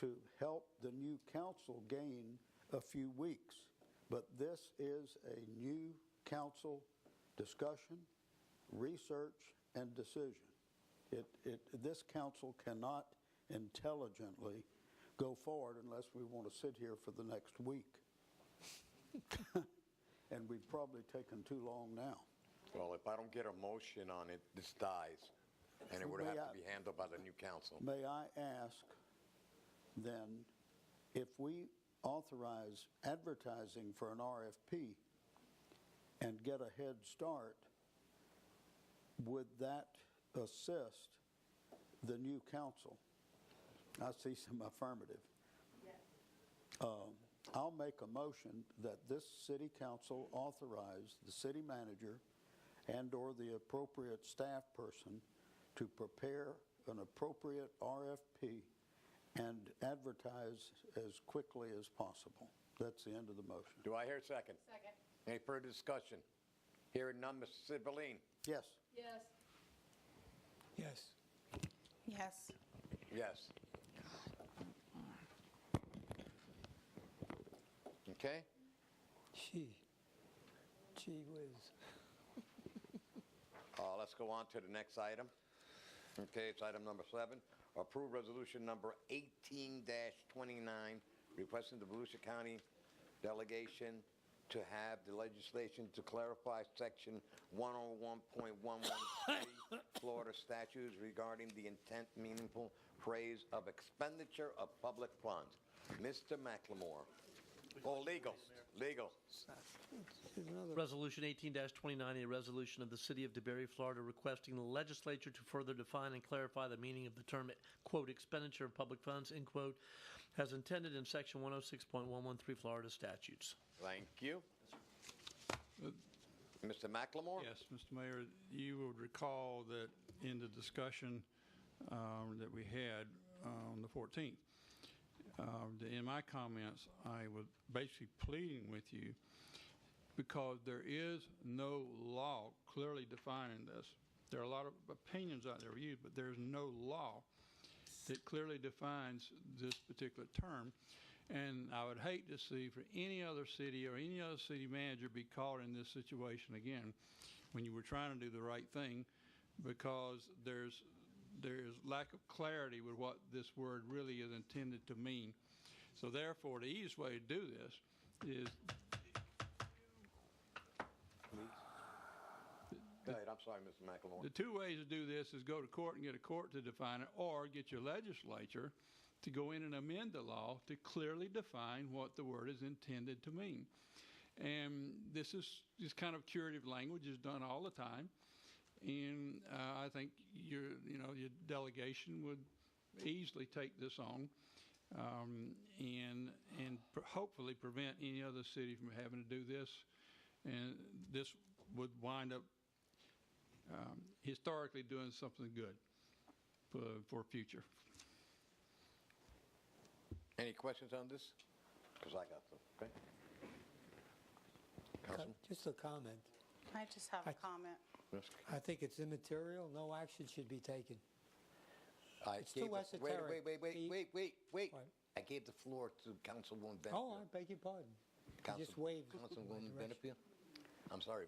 to help the new council gain a few weeks. But this is a new council discussion, research, and decision. This council cannot intelligently go forward unless we want to sit here for the next week. And we've probably taken too long now. Well, if I don't get a motion on it, this dies, and it would have to be handled by the new council. May I ask, then, if we authorize advertising for an RFP and get a head start, would that assist the new council? I see some affirmative. Yes. I'll make a motion that this city council authorize the city manager and/or the appropriate staff person to prepare an appropriate RFP and advertise as quickly as possible. That's the end of the motion. Do I hear a second? Second. Any further discussion? Hearing none, Mr. Sidvalin? Yes. Yes. Yes. Yes. Yes. Okay? Gee whiz. Let's go on to the next item. Okay, it's item number 7. Approve resolution number 18-29, requesting the Volusia County delegation to have the legislation to clarify section 101.113 Florida statutes regarding the intent meaningful phrase of expenditure of public funds. Mr. McLemore. Oh, legal. Resolution 18-29, a resolution of the City of DeBary, Florida, requesting the legislature to further define and clarify the meaning of the term, quote, expenditure of public funds, end quote, as intended in section 106.113 Florida statutes. Thank you. Mr. McLemore? Yes, Mr. Mayor, you would recall that in the discussion that we had on the 14th, in my comments, I was basically pleading with you because there is no law clearly defining this. There are a lot of opinions out there used, but there's no law that clearly defines this particular term. And I would hate to see for any other city or any other city manager be caught in this situation again when you were trying to do the right thing, because there's lack of clarity with what this word really is intended to mean. So therefore, the easiest way to do this is... Go ahead. I'm sorry, Mr. McLemore. The two ways to do this is go to court and get a court to define it, or get your legislature to go in and amend the law to clearly define what the word is intended to mean. And this kind of curative language is done all the time. And I think your delegation would easily take this on and hopefully prevent any other city from having to do this. And this would wind up historically doing something good for future. Any questions on this? Because I got them. Okay. Councilman? Just a comment. I just have a comment. I think it's immaterial. No action should be taken. It's too esoteric. Wait. What? I gave the floor to Councilwoman Benefield. Oh, I beg your pardon. I just waved. Councilwoman Benefield? I'm sorry.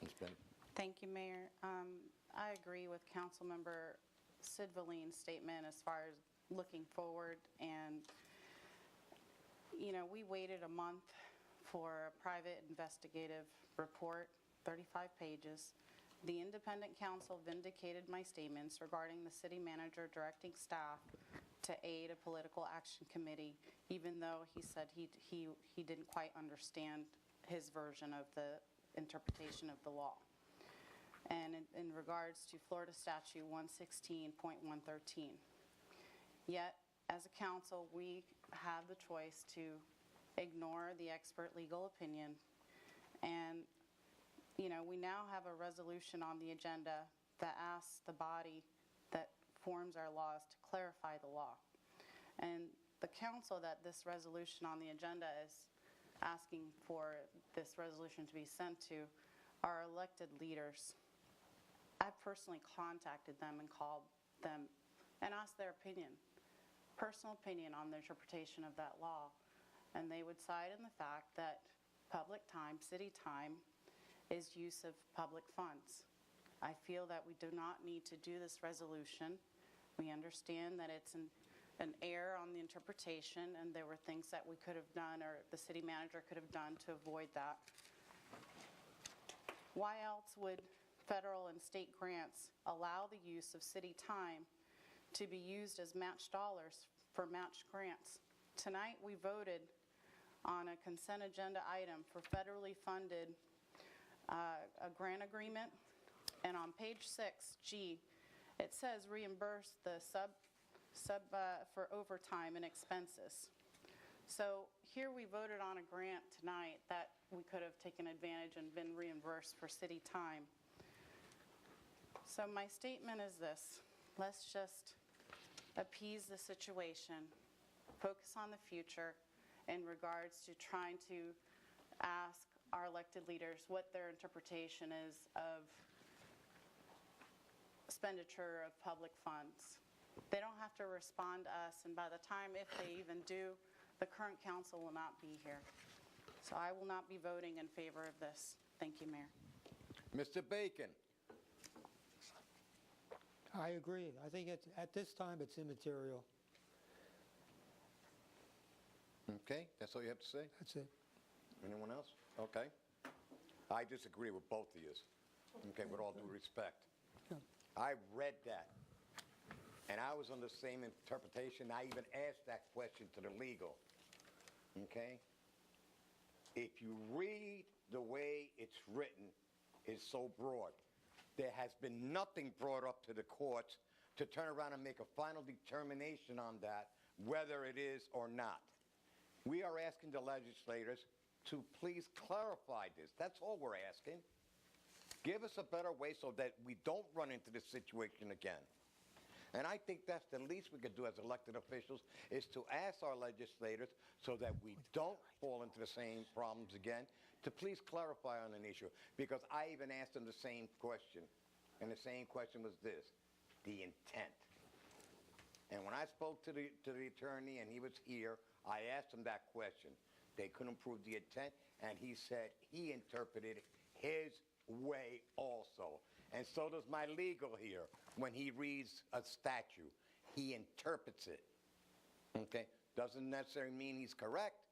Ms. Benefield. Thank you, Mayor. I agree with Councilmember Sidvalin's statement as far as looking forward. And, we waited a month for a private investigative report, 35 pages. The independent counsel vindicated my statements regarding the city manager directing staff to aid a political action committee, even though he said he didn't quite understand his version of the interpretation of the law. And in regards to Florida Statute 116.113. Yet, as a council, we have the choice to ignore the expert legal opinion. And, we now have a resolution on the agenda that asks the body that forms our laws to clarify the law. And the council that this resolution on the agenda is asking for this resolution to be sent to are elected leaders. I personally contacted them and called them and asked their opinion. personal opinion on the interpretation of that law, and they would side in the fact that public time, city time, is use of public funds. I feel that we do not need to do this resolution. We understand that it's an error on the interpretation, and there were things that we could have done, or the city manager could have done to avoid that. Why else would federal and state grants allow the use of city time to be used as match dollars for matched grants? Tonight, we voted on a consent agenda item for federally funded a grant agreement, and on page 6G, it says reimburse the sub for overtime and expenses. So here we voted on a grant tonight that we could have taken advantage and been reimbursed for city time. So my statement is this: let's just appease the situation, focus on the future in regards to trying to ask our elected leaders what their interpretation is of expenditure of public funds. They don't have to respond to us, and by the time, if they even do, the current council will not be here. So I will not be voting in favor of this. Thank you, Mayor. Mr. Bacon? I agree. I think at this time it's immaterial. Okay, that's all you have to say? That's it. Anyone else? Okay. I disagree with both of you. Okay, with all due respect. Yeah. I read that, and I was on the same interpretation. I even asked that question to the legal. Okay? If you read the way it's written, it's so broad. There has been nothing brought up to the courts to turn around and make a final determination on that, whether it is or not. We are asking the legislators to please clarify this. That's all we're asking. Give us a better way so that we don't run into this situation again. And I think that's the least we could do as elected officials, is to ask our legislators, so that we don't fall into the same problems again, to please clarify on an issue. Because I even asked them the same question, and the same question was this: the intent. And when I spoke to the attorney and he was here, I asked him that question. They couldn't prove the intent, and he said he interpreted it his way also. And so does my legal here. When he reads a statute, he interprets it. Okay? Doesn't necessarily mean he's correct.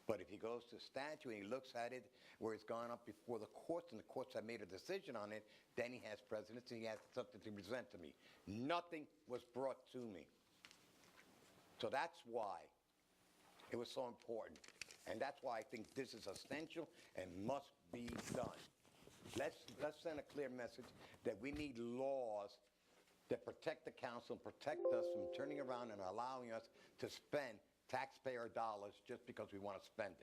But if he goes to statute and he looks at it where it's gone up before the courts and the courts have made a decision on it, then he has precedence and he has something to present to me. Nothing was brought to me. So that's why it was so important. And that's why I think this is essential and must be done. Let's send a clear message that we need laws that protect the council and protect us from turning around and allowing us to spend taxpayer dollars just because we want to spend it.